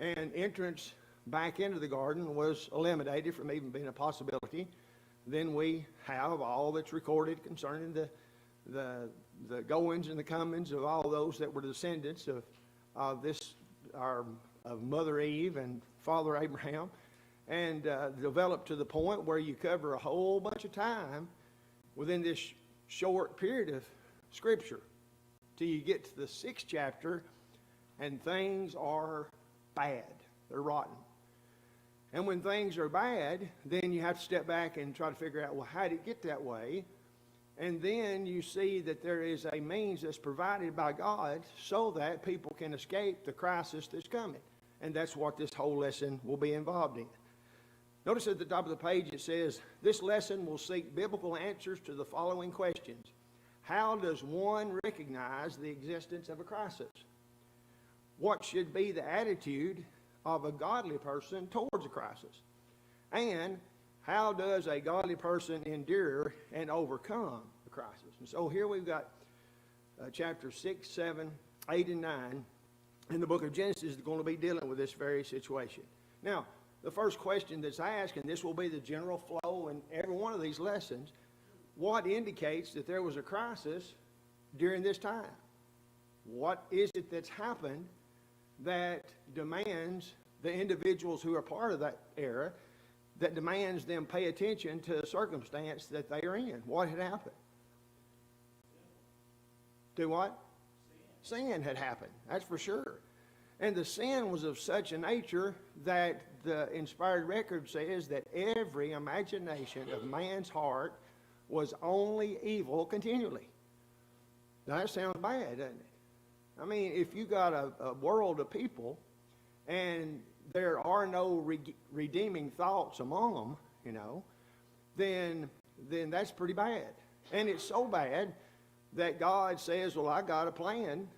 and entrance back into the garden was eliminated from even being a possibility, then we have all that's recorded concerning the goings and the comings of all those that were descendants of Mother Eve and Father Abraham, and developed to the point where you cover a whole bunch of time within this short period of Scripture till you get to the 6th chapter, and things are bad. They're rotten. And when things are bad, then you have to step back and try to figure out, well, how did it get that way? And then you see that there is a means that's provided by God so that people can escape the crisis that's coming. And that's what this whole lesson will be involved in. Notice at the top of the page it says, this lesson will seek biblical answers to the following questions. How does one recognize the existence of a crisis? What should be the attitude of a godly person towards a crisis? And how does a godly person endure and overcome a crisis? And so here we've got chapters 6, 7, 8, and 9 in the book of Genesis is going to be dealing with this very situation. Now, the first question that's asked, and this will be the general flow in every one of these lessons, what indicates that there was a crisis during this time? What is it that's happened that demands the individuals who are part of that era, that demands them pay attention to the circumstance that they are in? What had happened? Do what? Sin had happened, that's for sure. And the sin was of such a nature that the inspired record says that every imagination of man's heart was only evil continually. Now that sounds bad, doesn't it? I mean, if you got a world of people and there are no redeeming thoughts among them, then that's pretty bad. And it's so bad that God says, well, I got a plan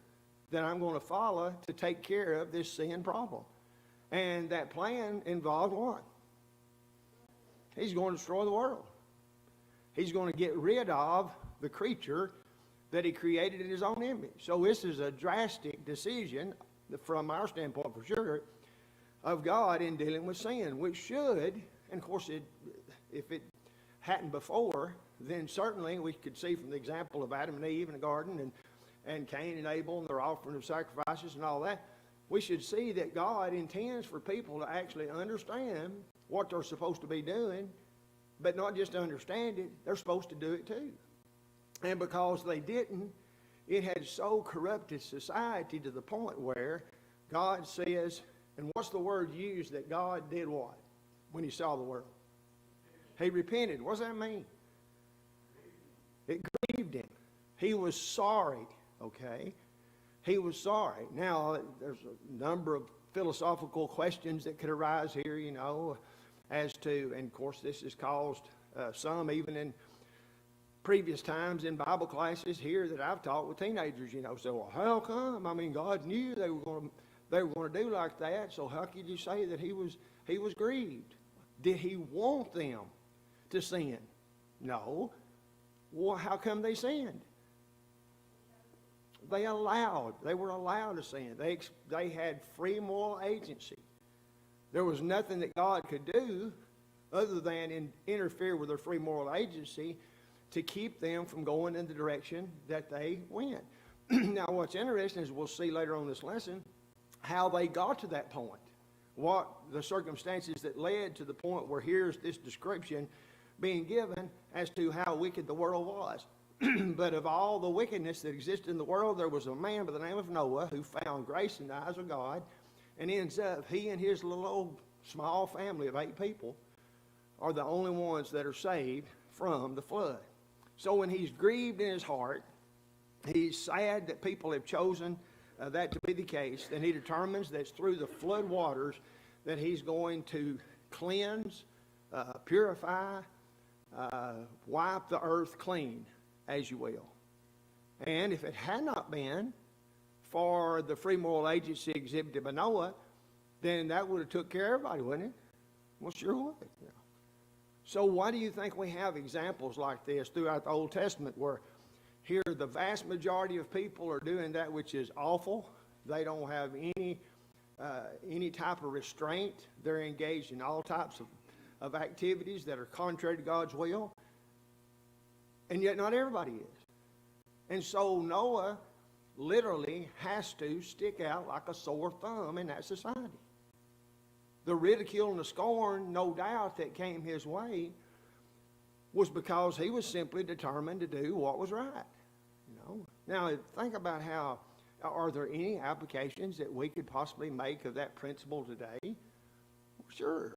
that I'm going to follow to take care of this sin problem. And that plan involved what? He's going to destroy the world. He's going to get rid of the creature that he created in his own image. So this is a drastic decision from our standpoint for sure of God in dealing with sin, which should, and of course if it hadn't before, then certainly we could see from the example of Adam and Eve in the garden and Cain and Abel and their offering of sacrifices and all that, we should see that God intends for people to actually understand what they're supposed to be doing, but not just to understand it, they're supposed to do it too. And because they didn't, it had so corrupted society to the point where God says, and what's the word used that God did what when he saw the world? He repented. What does that mean? It grieved him. He was sorry, okay? He was sorry. Now, there's a number of philosophical questions that could arise here, as to, and of course this has caused some even in previous times in Bible classes here that I've taught with teenagers, say, well, how come? I mean, God knew they were going to do like that, so how could you say that he was grieved? Did he want them to sin? No. Well, how come they sinned? They were allowed to sin. They had free moral agency. There was nothing that God could do other than interfere with their free moral agency to keep them from going in the direction that they went. Now, what's interesting is we'll see later on in this lesson how they got to that point, what the circumstances that led to the point where here's this description being given as to how wicked the world was. But of all the wickedness that existed in the world, there was a man by the name of Noah who found grace in the eyes of God, and ends up, he and his little old small family of 8 people are the only ones that are saved from the flood. So when he's grieved in his heart, he's sad that people have chosen that to be the case, then he determines that it's through the flood waters that he's going to cleanse, purify, wipe the earth clean, as you will. And if it had not been for the free moral agency exhibited by Noah, then that would have took care of everybody, wouldn't it? Well, sure would. Yeah. So why do you think we have examples like this throughout the Old Testament where here the vast majority of people are doing that which is awful? They don't have any any type of restraint. They're engaged in all types of activities that are contrary to God's will. And yet not everybody is. And so Noah literally has to stick out like a sore thumb in that society. The ridicule and the scorn, no doubt, that came his way was because he was simply determined to do what was right. Now, think about how, are there any applications that we could possibly make of that principle today? Well, sure,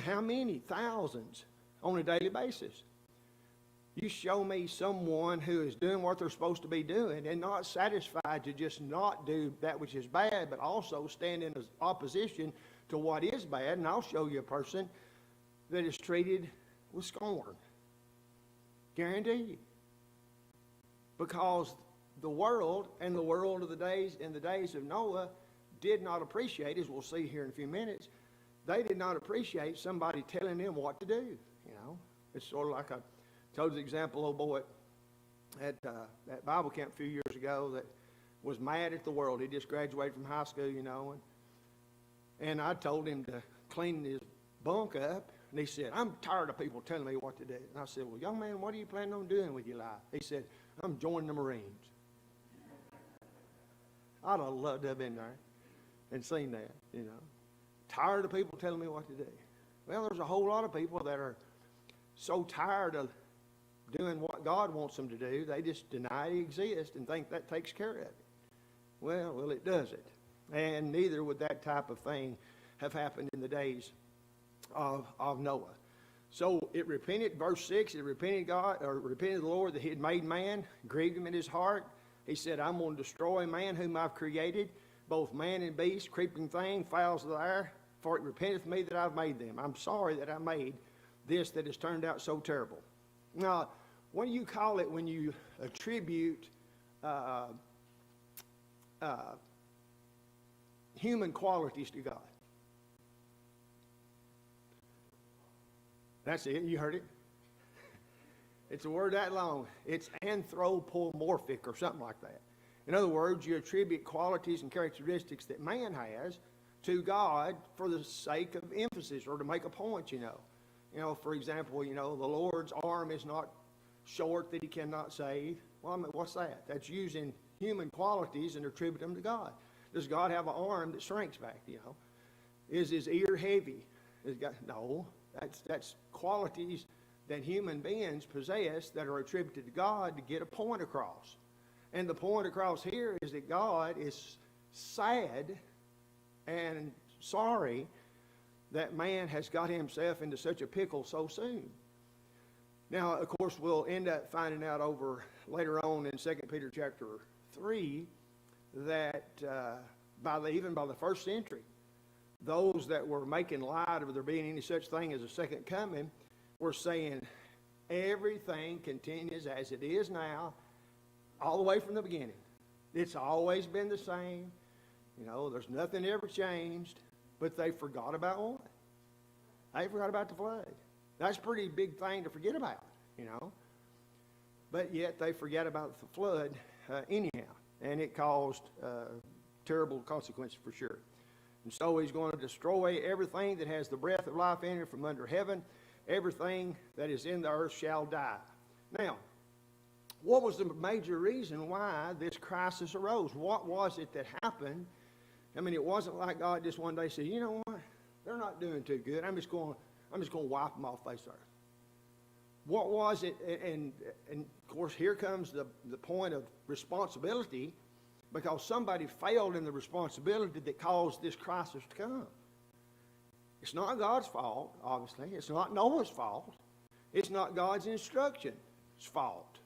How many? Thousands on a daily basis. You show me someone who is doing what they're supposed to be doing and not satisfied to just not do that which is bad, but also stand in opposition to what is bad, and I'll show you a person that is treated with scorn. Guaranteed. Because the world and the world of the days in the days of Noah did not appreciate, as we'll see here in a few minutes, they did not appreciate somebody telling them what to do. It's sort of like I told the example, old boy at Bible camp a few years ago that was mad at the world. He just graduated from high school, and I told him to clean his bunk up, and he said, "I'm tired of people telling me what to do." And I said, "Well, young man, what are you planning on doing with your life?" He said, "I'm joining the Marines." I'd have loved to have been there and seen that, Tired of people telling me what to do. Well, there's a whole lot of people that are so tired of doing what God wants them to do, they just deny He exists and think that takes care of it. Well, it doesn't. And neither would that type of thing have happened in the days of Noah. So it repented, verse 6, it repented the Lord that He had made man, grieved him in his heart. He said, "I'm going to destroy man whom I've created, both man and beast, creeping thing, fowls of the air, for it repenteth me that I've made them. I'm sorry that I made this that has turned out so terrible." Now, what do you call it when you attribute human qualities to God? That's it. You heard it. It's a word that long. It's anthropomorphic or something like that. In other words, you attribute qualities and characteristics that man has to God for the sake of emphasis or to make a point, For example, the Lord's arm is not short that He cannot save. Well, what's that? That's using human qualities and attribute them to God. Does God have an arm that shrinks back, Is His ear heavy? No. That's qualities that human beings possess that are attributed to God to get a point across. And the point across here is that God is sad and sorry that man has got himself into such a pickle so soon. Now, of course, we'll end up finding out later on in 2 Peter chapter 3 that even by the first century, those that were making light of there being any such thing as a second coming were saying everything continues as it is now, all the way from the beginning. It's always been the same. There's nothing ever changed. But they forgot about what? They forgot about the flood. That's a pretty big thing to forget about, But yet they forget about the flood anyhow. And it caused terrible consequences for sure. And so He's going to destroy everything that has the breath of life in it from under heaven. Everything that is in the earth shall die. Now, what was the major reason why this crisis arose? What was it that happened? It wasn't like God just one day said, "You know what? They're not doing too good. I'm just going to wipe them off the face of the earth." What was it? And of course, here comes the point of responsibility, because somebody failed in the responsibility that caused this crisis to come. It's not God's fault, obviously. It's not Noah's fault. It's not God's instruction's fault.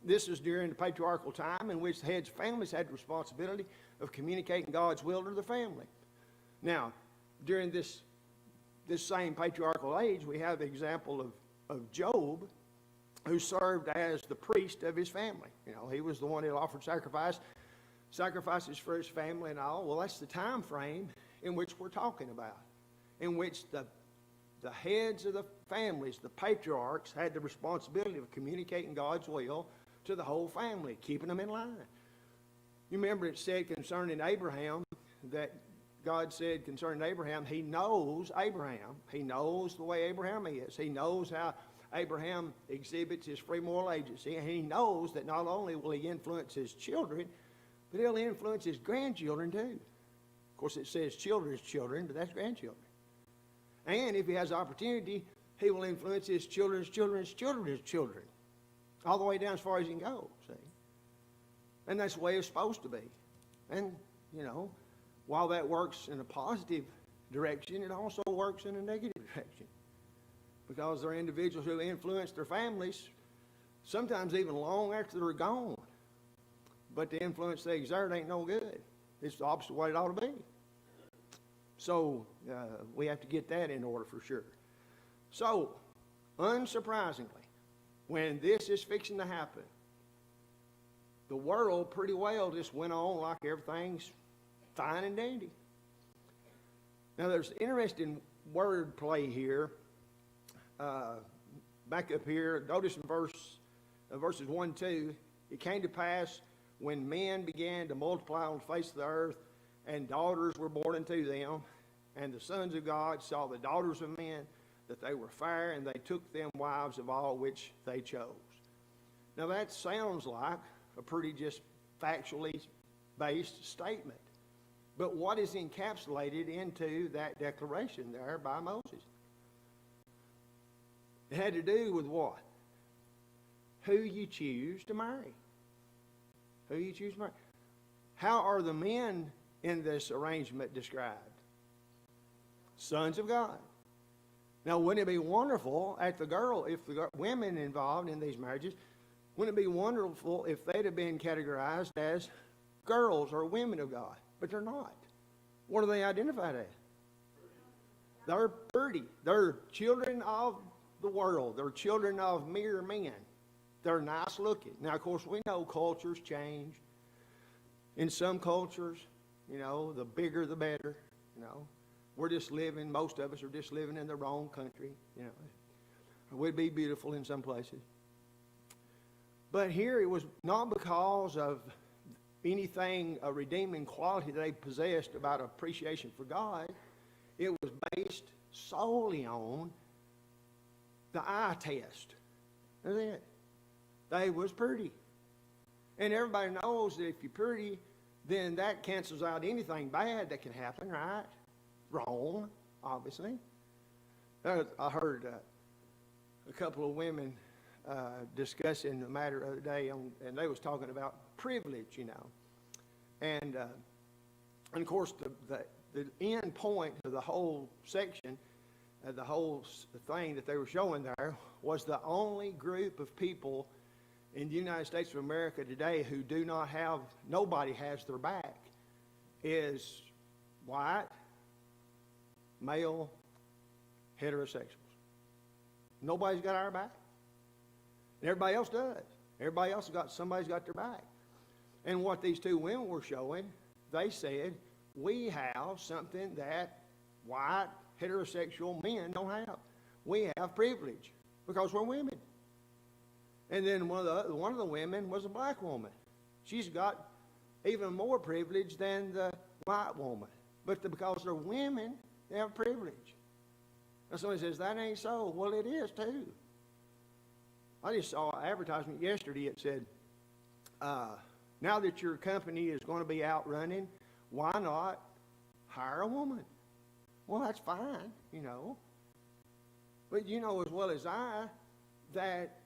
This is during the patriarchal time in which the heads of families had the responsibility of communicating God's will to the family. Now, during this same patriarchal age, we have the example of Job, who served as the priest of his family. He was the one that offered sacrifices for his family and all. Well, that's the time frame in which we're talking about, in which the heads of the families, the patriarchs, had the responsibility of communicating God's will to the whole family, keeping them in line. You remember it said concerning Abraham that God said concerning Abraham, he knows Abraham. He knows the way Abraham is. He knows how Abraham exhibits his free moral agency. And he knows that not only will he influence his children, but he'll influence his grandchildren too. Of course, it says children's children, but that's grandchildren. And if he has opportunity, he will influence his children's children's children's children, all the way down as far as he can go, see. And that's the way it's supposed to be. And, you know, while that works in a positive direction, it also works in a negative direction. Because there are individuals who influence their families, sometimes even long after they're gone. But the influence they exert ain't no good. It's the opposite of what it ought to be. So we have to get that in order for sure. So, unsurprisingly, when this is fixing to happen, the world pretty well just went on like everything's fine and dandy. Now, there's interesting word play here. Back up here, notice in verses 1 and 2, it came to pass when men began to multiply on the face of the earth, and daughters were born unto them, and the sons of God saw the daughters of men, that they were fair, and they took them wives of all which they chose. Now that sounds like a pretty just factually based statement. But what is encapsulated into that declaration there by Moses? It had to do with what? Who you choose to marry. Who you choose to marry. How are the men in this arrangement described? Sons of God. Now, wouldn't it be wonderful if the women involved in these marriages, wouldn't it be wonderful if they'd have been categorized as girls or women of God? But they're not. What are they identified as? They're pretty. They're children of the world. They're children of mere men. They're nice looking. Now, of course, we know cultures change. In some cultures, you know, the bigger the better, you know. Most of us are just living in the wrong country, you know. It would be beautiful in some places. But here it was not because of anything, a redeeming quality they possessed about appreciation for God. It was based solely on the eye test. That's it. They was pretty. And everybody knows that if you're pretty, then that cancels out anything bad that can happen, right? Wrong, obviously. I heard a couple of women discussing the matter the other day, and they was talking about privilege, you know. And of course, the end point of the whole section, the whole thing that they were showing there, was the only group of people in the United States of America today who do not have, nobody has their back, is white, male, heterosexuals. Nobody's got our back. And everybody else does. Everybody else somebody's got their back. And what these two women were showing, they said, we have something that white, heterosexual men don't have. We have privilege because we're women. And then one of the women was a black woman. She's got even more privilege than the white woman. But because they're women, they have privilege. And somebody says, that ain't so. Well, it is too. I just saw an advertisement yesterday. It said, now that your company is going to be out running, why not hire a woman? Well, that's fine, you know. But you know as well as I that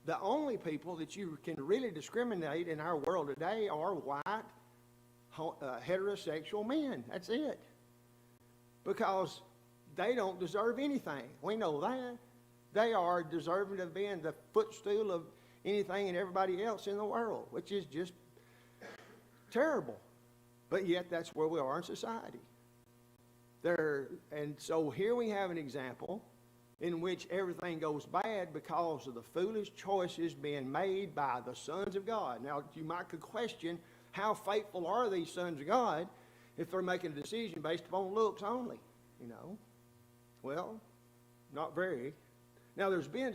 the only people that you can really discriminate in our world today are white, heterosexual men. That's it. Because they don't deserve anything. We know that. They are deserving of being the footstool of anything and everybody else in the world, which is just terrible. But yet that's where we are in society. And so here we have an example in which everything goes bad because of the foolish choices being made by the sons of God. Now, you might could question, how faithful are these sons of God if they're making a decision based upon looks only, you know? Well, not very. Now, there's been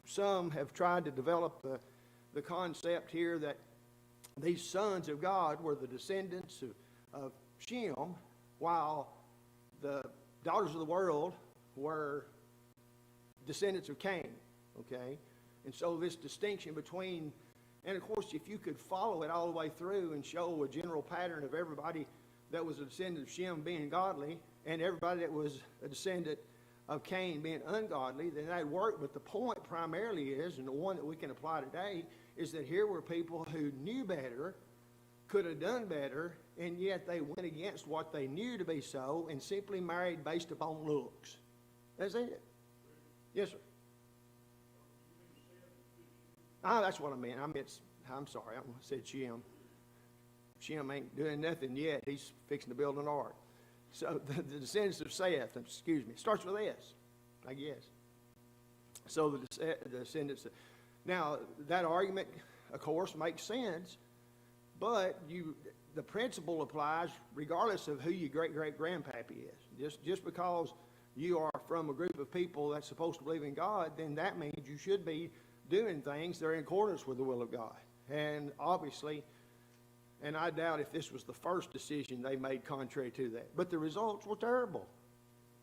some have tried to develop the concept here that these sons of God were the descendants of Shem, while the daughters of the world were descendants of Cain, okay? And so this distinction between, and of course, if you could follow it all the way through and show a general pattern of everybody that was a descendant of Shem being godly and everybody that was a descendant of Cain being ungodly, then that'd work. But the point primarily is, and the one that we can apply today, is that here were people who knew better, could have done better, and yet they went against what they knew to be so and simply married based upon looks. That's it. Yes, sir. That's what I meant. I'm sorry. I said Shem. Shem ain't doing nothing yet. He's fixing to build an ark. So the descendants of Seth, excuse me, starts with S, I guess. So the descendants. Now, that argument, of course, makes sense, but the principle applies regardless of who your great-great-grandpappy is. Just because you are from a group of people that's supposed to believe in God, then that means you should be doing things that are in accordance with the will of God. And obviously, and I doubt if this was the first decision they made contrary to that. But the results were terrible.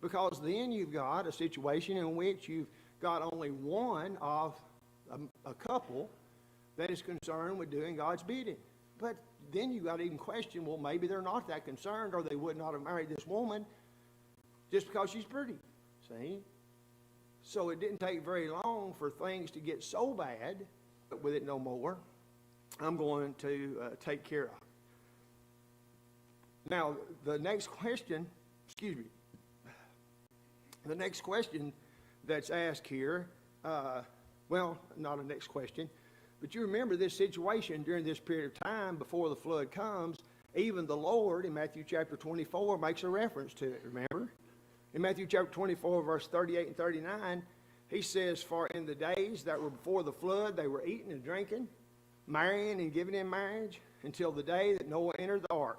Because then you've got a situation in which you've got only one of a couple that is concerned with doing God's bidding. But then you've got to even question, well, maybe they're not that concerned, or they would not have married this woman just because she's pretty. See? So it didn't take very long for things to get so bad, but with it no more, I'm going to take care of. Now, the next question that's asked here, well, not a next question, but you remember this situation during this period of time before the flood comes, even the Lord in Matthew chapter 24 makes a reference to it, remember? In Matthew chapter 24, verse 38 and 39, he says, "For in the days that were before the flood, they were eating and drinking, marrying and giving in marriage, until the day that Noah entered the ark,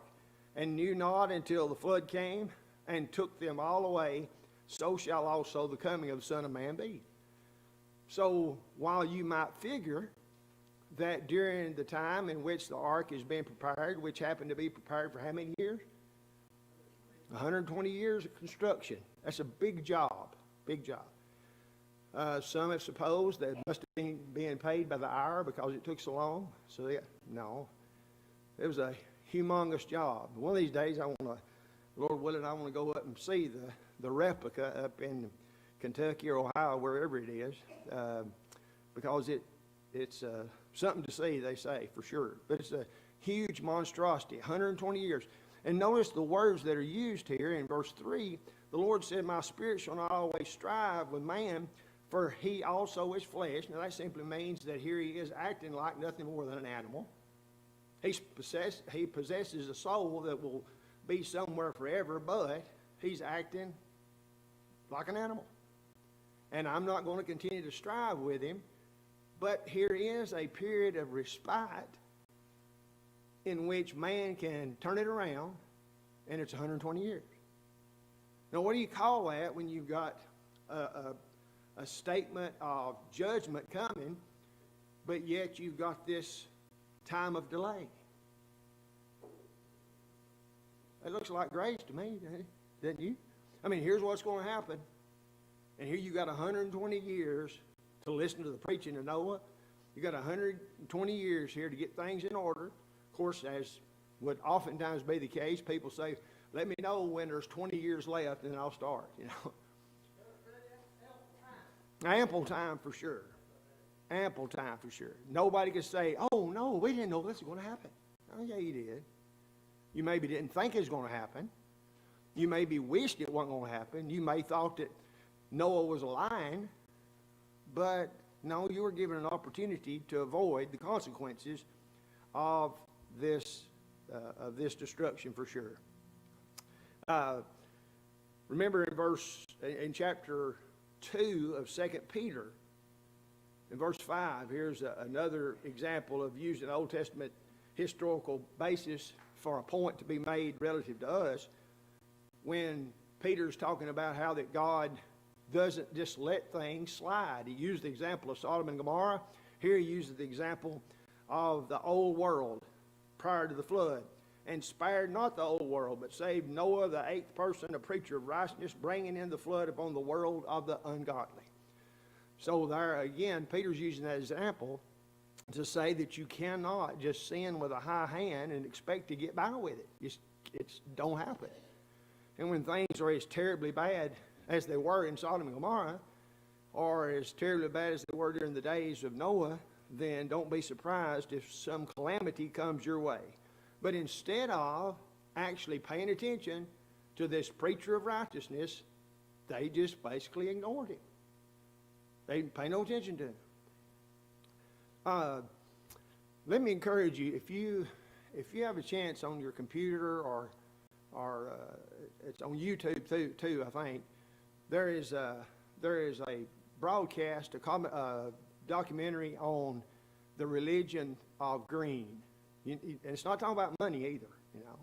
and knew not until the flood came and took them all away. So shall also the coming of the Son of Man be." So while you might figure that during the time in which the ark is being prepared, which happened to be prepared for how many years? 120 years of construction. That's a big job, big job. Some have supposed that it must have been being paid by the hour because it took so long. So no, it was a humongous job. One of these days, Lord willing, I want to go up and see the replica up in Kentucky or Ohio, wherever it is, because it's something to see, they say, for sure. But it's a huge monstrosity, 120 years. And notice the words that are used here in verse 3. The Lord said, "My spirit shall not always strive with man, for he also is flesh." Now that simply means that here he is acting like nothing more than an animal. He possesses a soul that will be somewhere forever, but he's acting like an animal. And I'm not going to continue to strive with him, but here is a period of respite in which man can turn it around, and it's 120 years. Now, what do you call that when you've got a statement of judgment coming, but yet you've got this time of delay? It looks like grace to me, doesn't you? I mean, here's what's going to happen. And here you got 120 years to listen to the preaching of Noah. You got 120 years here to get things in order. Of course, as would oftentimes be the case, people say, "Let me know when there's 20 years left, and I'll start." You know, ample time for sure. Ample time for sure. Nobody could say, "Oh no, we didn't know this was going to happen." Oh yeah, you did. You maybe didn't think it was going to happen. You maybe wished it wasn't going to happen. You may thought that Noah was lying, but no, you were given an opportunity to avoid the consequences of this destruction for sure. Remember in chapter 2 of 2 Peter, in verse 5, here's another example of using an Old Testament historical basis for a point to be made relative to us. When Peter's talking about how that God doesn't just let things slide. He used the example of Sodom and Gomorrah. Here he uses the example of the old world prior to the flood. and spared not the whole world, but saved Noah, the eighth person, a preacher of righteousness, bringing in the flood upon the world of the ungodly. So there again, Peter's using that example to say that you cannot just sin with a high hand and expect to get by with it. It don't happen. And when things are as terribly bad as they were in Sodom and Gomorrah, or as terribly bad as they were during the days of Noah, then don't be surprised if some calamity comes your way. But instead of actually paying attention to this preacher of righteousness, they just basically ignored him. They didn't pay no attention to him. Let me encourage you, if you have a chance on your computer or it's on YouTube too, I think, there is a broadcast, a documentary on the religion of green. And it's not talking about money either, you know.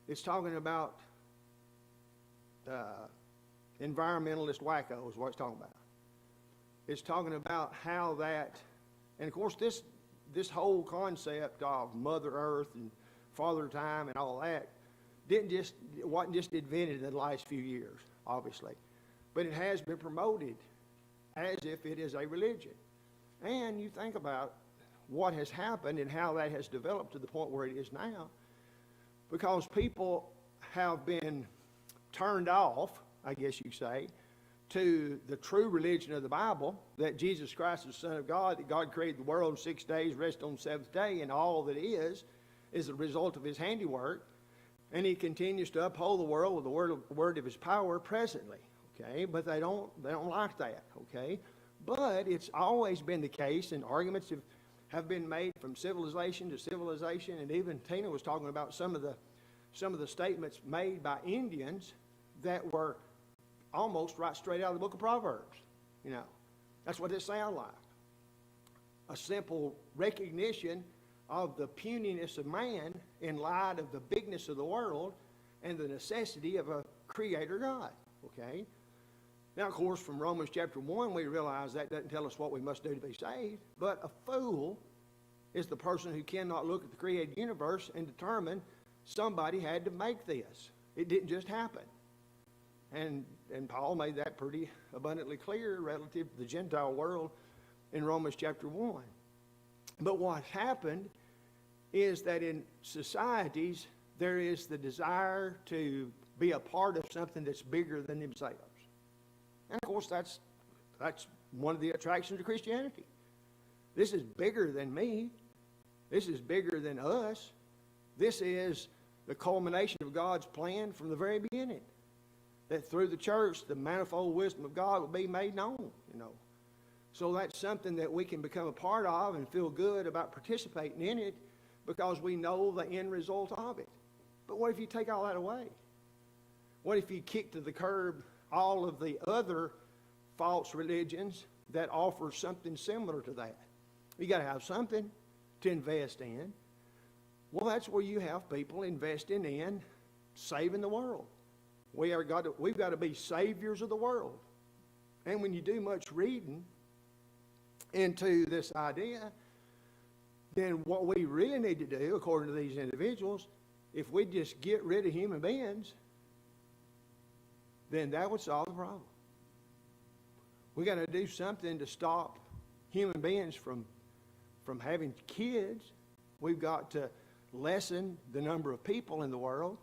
It's talking about environmentalist wackos is what it's talking about. It's talking about how that, and of course this whole concept of Mother Earth and Father Time and all that wasn't just invented in the last few years, obviously. But it has been promoted as if it is a religion. And you think about what has happened and how that has developed to the point where it is now, because people have been turned off, I guess you could say, to the true religion of the Bible, that Jesus Christ is the Son of God, that God created the world in 6 days, rested on the seventh day, and all that is the result of his handiwork. And he continues to uphold the world with the word of his power presently. Okay, but they don't like that. Okay, but it's always been the case, and arguments have been made from civilization to civilization, and even Tina was talking about some of the statements made by Indians that were almost right straight out of the book of Proverbs. You know, that's what it sounds like. A simple recognition of the puniness of man in light of the bigness of the world and the necessity of a creator God. Okay? Now, of course, from Romans chapter 1, we realize that doesn't tell us what we must do to be saved. But a fool is the person who cannot look at the created universe and determine somebody had to make this. It didn't just happen. And Paul made that pretty abundantly clear relative to the Gentile world in Romans chapter 1. But what happened is that in societies, there is the desire to be a part of something that's bigger than themselves. And of course, that's one of the attractions of Christianity. This is bigger than me. This is bigger than us. This is the culmination of God's plan from the very beginning. That through the church, the manifold wisdom of God will be made known, you know. So that's something that we can become a part of and feel good about participating in it because we know the end result of it. But what if you take all that away? What if you kick to the curb all of the other false religions that offer something similar to that? You got to have something to invest in. Well, that's where you have people investing in saving the world. We've got to be saviors of the world. And when you do much reading into this idea, then what we really need to do, according to these individuals, if we just get rid of human beings, then that would solve the problem. We got to do something to stop human beings from having kids. We've got to lessen the number of people in the world.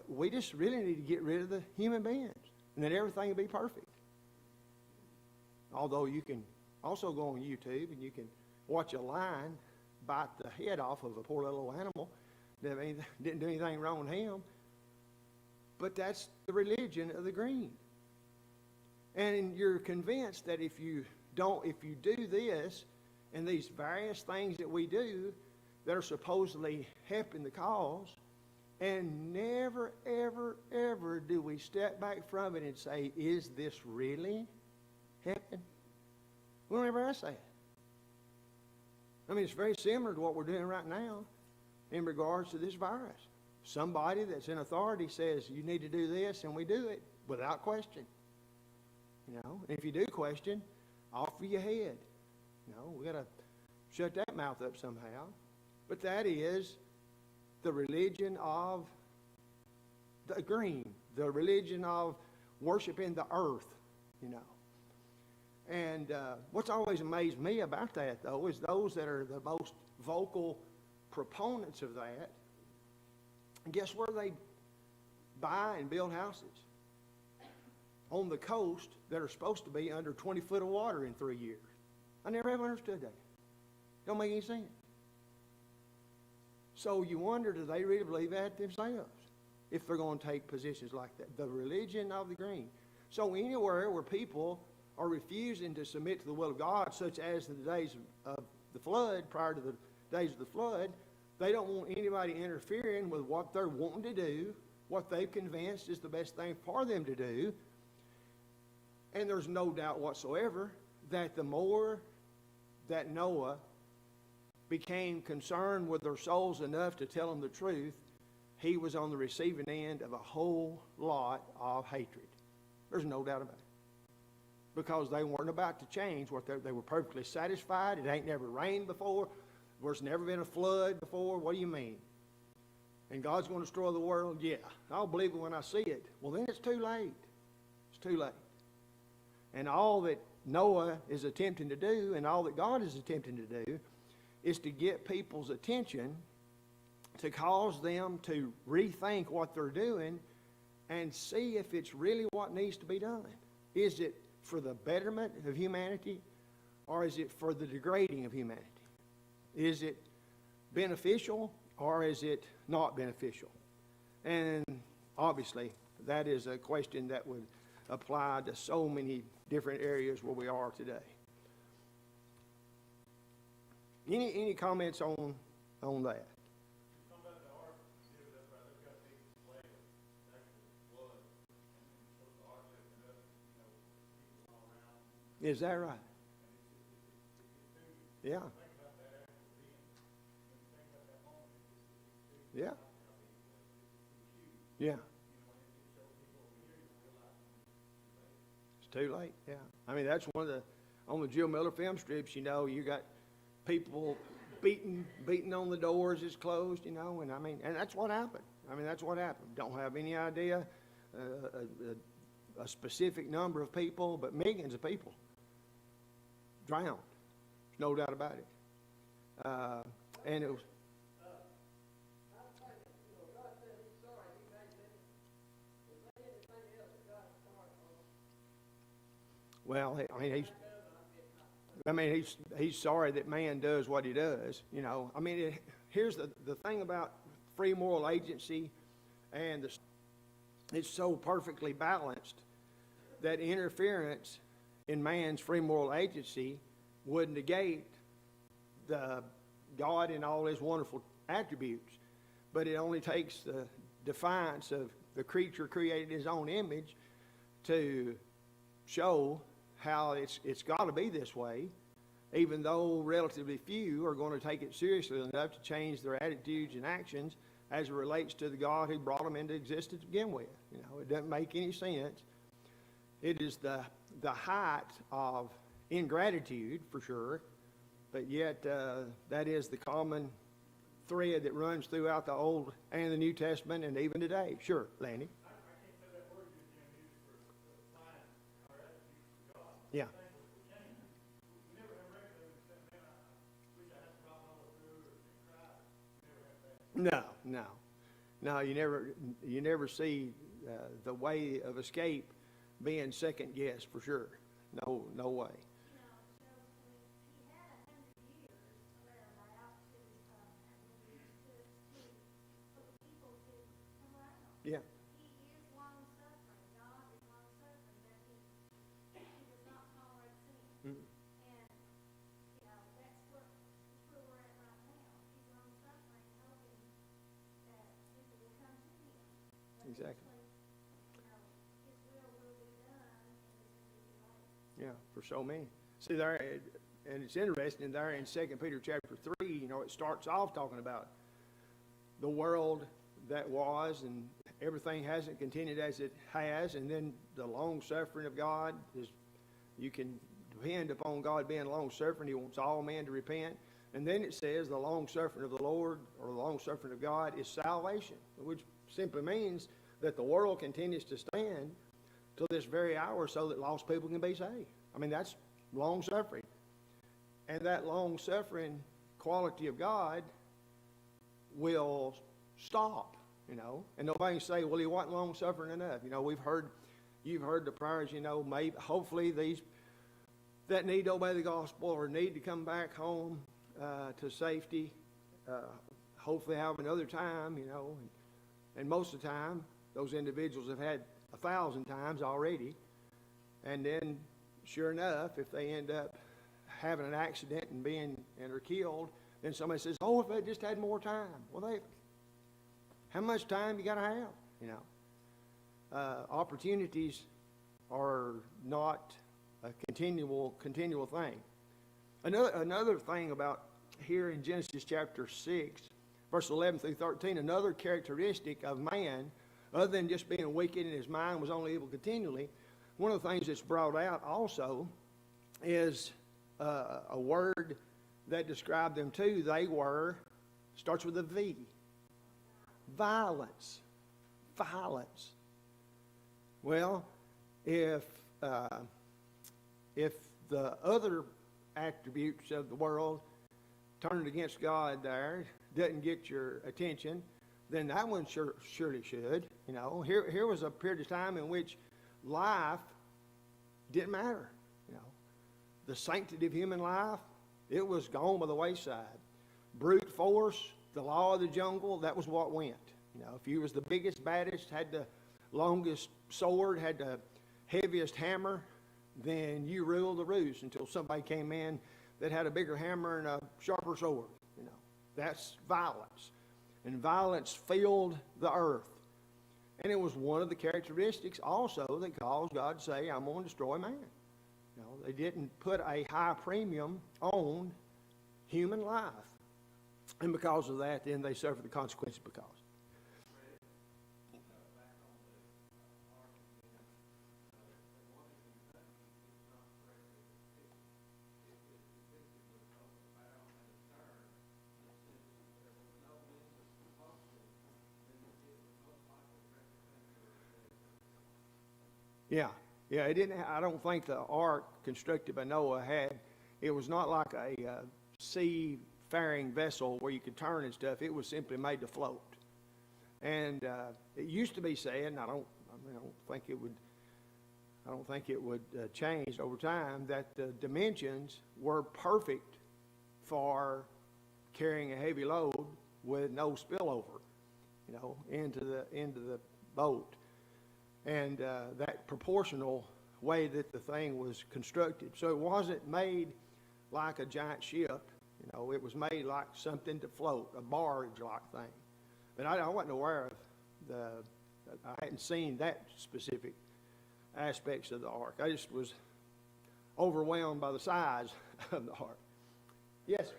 We just really need to get rid of the human beings, and then everything will be perfect. Although you can also go on YouTube and you can watch a lion bite the head off of a poor little animal that didn't do anything wrong with him. But that's the religion of the green. And you're convinced that if you do this and these various things that we do that are supposedly helping the cause, and never, ever, ever do we step back from it and say, is this really helping? We don't ever ask that. I mean, it's very similar to what we're doing right now in regards to this virus. Somebody that's in authority says, you need to do this, and we do it without question. You know, and if you do question, off for your head. You know, we got to shut that mouth up somehow. But that is the religion of the green, the religion of worshiping the earth, you know. And what's always amazed me about that, though, is those that are the most vocal proponents of that, and guess where they buy and build houses? On the coast that are supposed to be under 20 foot of water in 3 years. I never have understood that. Don't make any sense. So you wonder, do they really believe that themselves if they're going to take positions like that? The religion of the green. So anywhere where people are refusing to submit to the will of God, such as in the days of the flood, prior to the days of the flood, they don't want anybody interfering with what they're wanting to do, what they've convinced is the best thing for them to do. And there's no doubt whatsoever that the more that Noah became concerned with their souls enough to tell them the truth, he was on the receiving end of a whole lot of hatred. There's no doubt about it. Because they weren't about to change what they were perfectly satisfied. It ain't never rained before. There's never been a flood before. What do you mean? And God's going to destroy the world? Yeah, I'll believe it when I see it. Well, then it's too late. It's too late. And all that Noah is attempting to do, and all that God is attempting to do, is to get people's attention, to cause them to rethink what they're doing and see if it's really what needs to be done. Is it for the betterment of humanity, or is it for the degrading of humanity? Is it beneficial, or is it not beneficial? And obviously, that is a question that would apply to so many different areas where we are today. Any comments on that? Is that right? Yeah. Yeah. Yeah. It's too late, yeah. I mean, that's one of the, on the Jill Miller film strips, you know, you got people beating on the doors it's closed, you know, and I mean, and that's what happened. I mean, that's what happened. Don't have any idea a specific number of people, but millions of people drowned. There's no doubt about it. And it was. Well, I mean, he's sorry that man does what he does, you know. I mean, here's the thing about free moral agency, and it's so perfectly balanced that interference in man's free moral agency would negate the God and all his wonderful attributes. But it only takes the defiance of the creature created in his own image to show how it's got to be this way, even though relatively few are going to take it seriously enough to change their attitudes and actions as it relates to the God who brought them into existence to begin with. You know, it doesn't make any sense. It is the height of ingratitude, for sure, but yet that is the common thread that runs throughout the Old and the New Testament, and even today. Sure, Lanny. Yeah. No. You never see the way of escape being second guessed, for sure. No way. Yeah. Mm. Exactly. Yeah, for so many. See there, and it's interesting there in 2 Peter chapter 3, you know, it starts off talking about the world that was, and everything hasn't continued as it has, and then the long suffering of God is, you can depend upon God being long suffering. He wants all men to repent. And then it says the long suffering of the Lord, or the long suffering of God, is salvation, which simply means that the world continues to stand till this very hour so that lost people can be saved. I mean, that's long suffering. And that long suffering quality of God will stop, you know. And nobody can say, well, he wasn't long suffering enough. You know, you've heard the prayers, you know, maybe, hopefully these that need to obey the gospel or need to come back home to safety, hopefully have another time, you know. And most of the time, those individuals have had 1,000 times already. And then, sure enough, if they end up having an accident and are killed, then somebody says, oh, if they just had more time. Well, how much time you got to have, you know? Opportunities are not a continual thing. Another thing about here in Genesis chapter 6, verse 11 through 13, another characteristic of man, other than just being wicked and his mind was only evil continually, one of the things that's brought out also is a word that described them too. They were, starts with a V, violence. Violence. Well, if the other attributes of the world turned against God there doesn't get your attention, then that one surely should. You know, here was a period of time in which life didn't matter. You know, the sanctity of human life, it was gone by the wayside. Brute force, the law of the jungle, that was what went. You know, if you was the biggest, baddest, had the longest sword, had the heaviest hammer, then you ruled the roost until somebody came in that had a bigger hammer and a sharper sword. You know, that's violence. And violence filled the earth. And it was one of the characteristics also that caused God to say, I'm going to destroy man. You know, they didn't put a high premium on human life. And because of that, then they suffered the consequences because. Yeah, it didn't. I don't think the ark constructed by Noah it was not like a seafaring vessel where you could turn and stuff. It was simply made to float. And it used to be said, and I don't think it would change over time, that the dimensions were perfect for carrying a heavy load with no spillover, you know, into the boat. And that proportional way that the thing was constructed. So it wasn't made like a giant ship. You know, it was made like something to float, a barge-like thing. But I wasn't aware of I hadn't seen that specific aspects of the ark. I just was overwhelmed by the size of the ark. Yes, sir.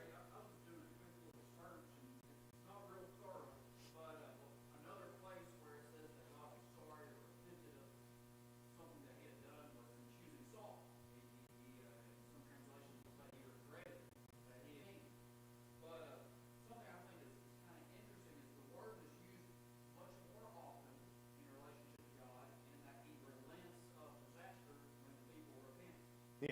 Yeah.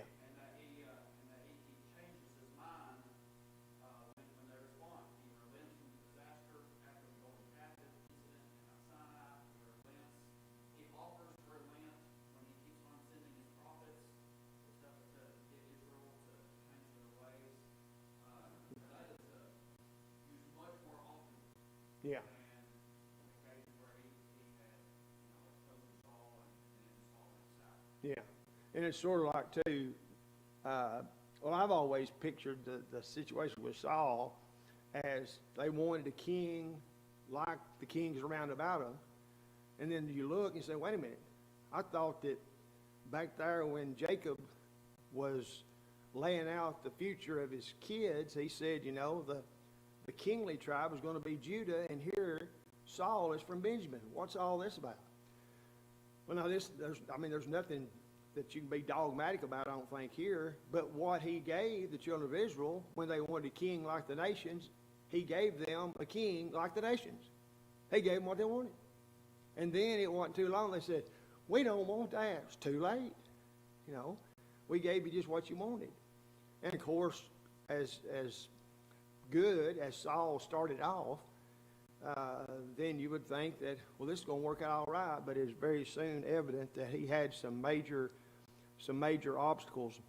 Yeah. Yeah. And it's sort of like, too, well, I've always pictured the situation with Saul as they wanted a king like the kings around about him. And then you look and say, wait a minute, I thought that back there when Jacob was laying out the future of his kids, he said, you know, the kingly tribe was going to be Judah, and here Saul is from Benjamin. What's all this about? Well, now there's nothing that you can be dogmatic about, I don't think, here. But what he gave the children of Israel when they wanted a king like the nations, he gave them a king like the nations. He gave them what they wanted. And then it wasn't too long, they said, we don't want that. It's too late. You know, we gave you just what you wanted. And of course, as good as Saul started off, then you would think that, well, this is going to work out all right. But it was very soon evident that he had some major obstacles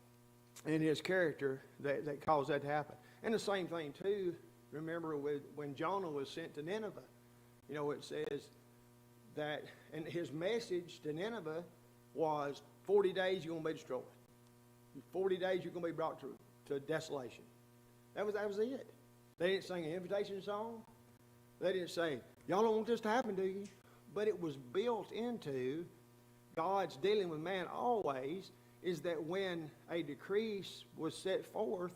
in his character that caused that to happen. And the same thing too, remember when Jonah was sent to Nineveh, you know, it says that, and his message to Nineveh was 40 days you're going to be destroyed. 40 days you're going to be brought to desolation. That was it. They didn't sing an invitation song. They didn't say, y'all don't want this to happen, do you? But it was built into God's dealing with man always, is that when a decree was set forth,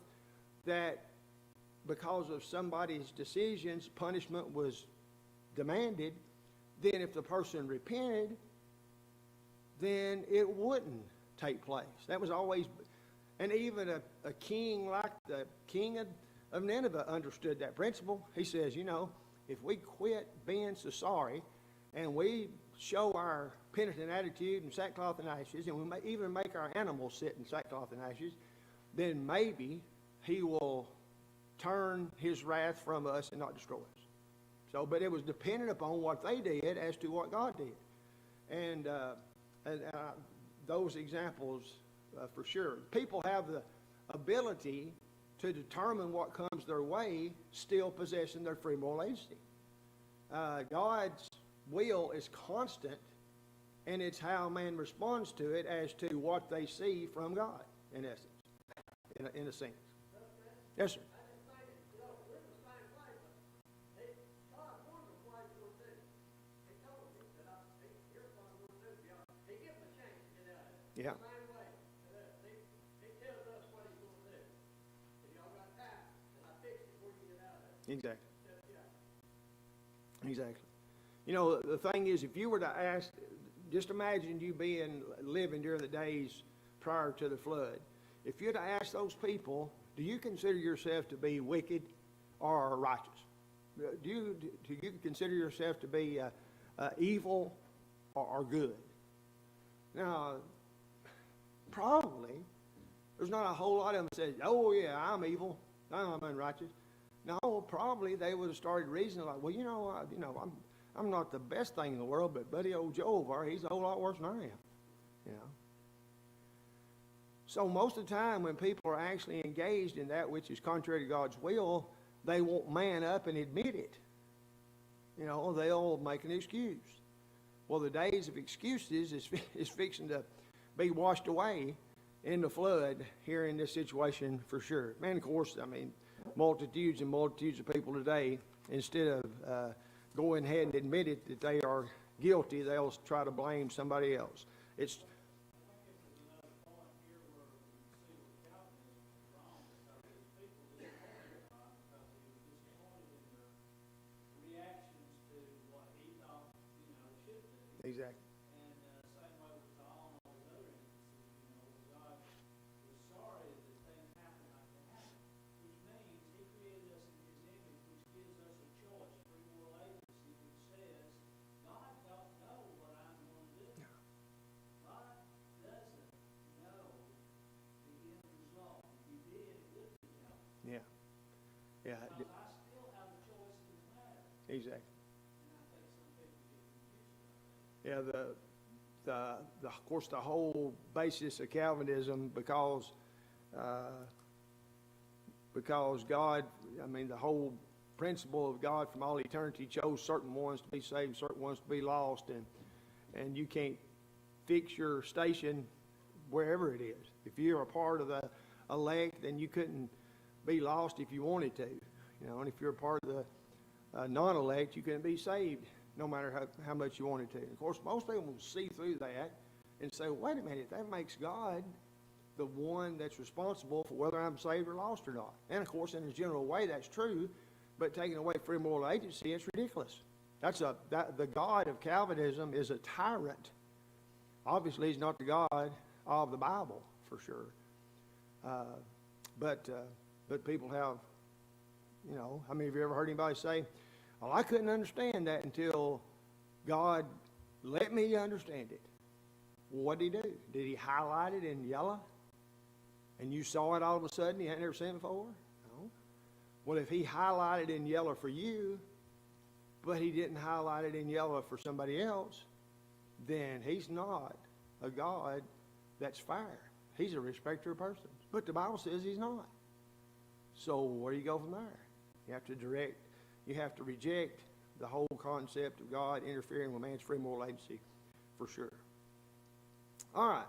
that because of somebody's decisions, punishment was demanded, then if the person repented, then it wouldn't take place. That was always, and even a king like the king of Nineveh understood that principle. He says, you know, if we quit being so sorry and we show our penitent attitude in sackcloth and ashes, and we may even make our animals sit in sackcloth and ashes, then maybe he will turn his wrath from us and not destroy us. So, but it was dependent upon what they did as to what God did. And those examples, for sure. People have the ability to determine what comes their way, still possessing their free moral agency. God's will is constant, and it's how man responds to it as to what they see from God, in essence, in a sense. Yes, sir. Yeah. Exactly. You know, the thing is, if you were to ask, just imagine you living during the days prior to the flood. If you were to ask those people, do you consider yourself to be wicked or righteous? Do you consider yourself to be evil or good? Now, probably there's not a whole lot of them that says, oh yeah, I'm evil, I'm unrighteous. No, probably they would have started reasoning like, well, I'm not the best thing in the world, but buddy old Joe over there, he's a whole lot worse than I am. You know. So most of the time when people are actually engaged in that which is contrary to God's will, they won't man up and admit it. You know, they'll make an excuse. Well, the days of excuses is fixing to be washed away in the flood here in this situation for sure. Man, of course, multitudes and multitudes of people today, instead of going ahead and admit it that they are guilty, they'll try to blame somebody else. It's exactly. Same way with Saul and all those other instances, God was sorry that things happened like they happened, which means He created us in His image, which gives us a choice, free will agency, which says, God don't know what I'm going to do. God doesn't know the end result. If He did, it would be helpful. Yeah. Yeah. Because I still have a choice in the matter. Exactly. And I think some people get confused about that. Yeah, of course, the whole basis of Calvinism, because God, the whole principle of God from all eternity chose certain ones to be saved, certain ones to be lost, and you can't fix your station wherever it is. If you're a part of the elect, then you couldn't be lost if you wanted to, and if you're a part of the non-elect, you couldn't be saved no matter how much you wanted to. And of course, most people will see through that and say, wait a minute, that makes God the one that's responsible for whether I'm saved or lost or not. And of course, in a general way, that's true, but taking away free moral agency, it's ridiculous. The God of Calvinism is a tyrant. Obviously, he's not the God of the Bible, for sure. But people have, you know, how many of you ever heard anybody say, well, I couldn't understand that until God let me understand it. Well, what did he do? Did he highlight it in yellow? And you saw it all of a sudden you hadn't ever seen it before? No. Well, if he highlighted in yellow for you, but he didn't highlight it in yellow for somebody else, then he's not a God that's fair. He's a respecter of persons. But the Bible says he's not. So where do you go from there? You have to reject the whole concept of God interfering with man's free moral agency, for sure. All right.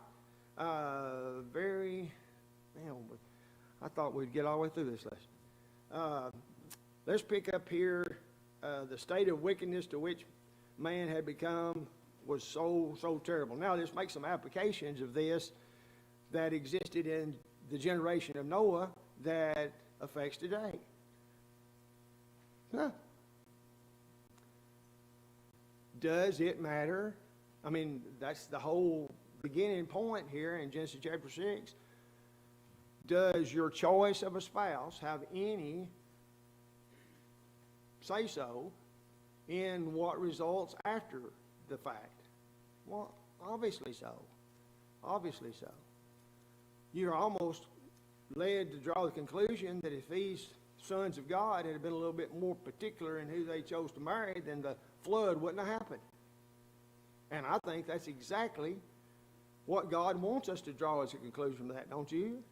I thought we'd get all the way through this lesson. Let's pick up here. The state of wickedness to which man had become was so terrible. Now, let's make some applications of this that existed in the generation of Noah that affects today. Huh. Does it matter? I mean, that's the whole beginning point here in Genesis chapter 6. Does your choice of a spouse have any say-so in what results after the fact? Well, obviously so. Obviously so. You're almost led to draw the conclusion that if these sons of God had been a little bit more particular in who they chose to marry, then the flood wouldn't have happened. And I think that's exactly what God wants us to draw as a conclusion from that, don't you?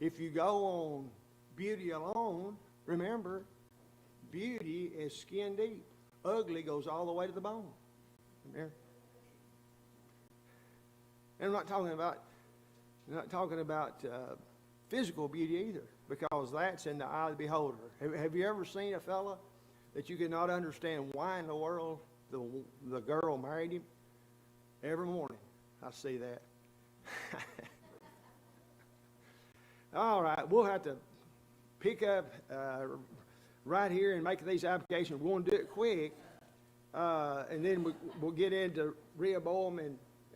If you go on beauty alone, remember, beauty is skin deep. Ugly goes all the way to the bone. Remember? And I'm not talking about physical beauty either, because that's in the eye of the beholder. Have you ever seen a fella that you could not understand why in the world the girl married him? Every morning I see that. All right, we'll have to pick up right here and make these applications. We're going to do it quick, and then we'll get into Rehoboam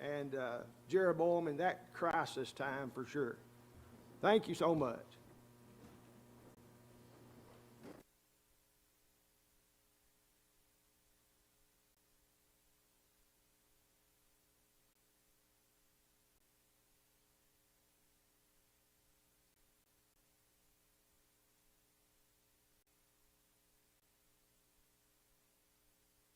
and Jeroboam and that crisis time for sure. Thank you so much.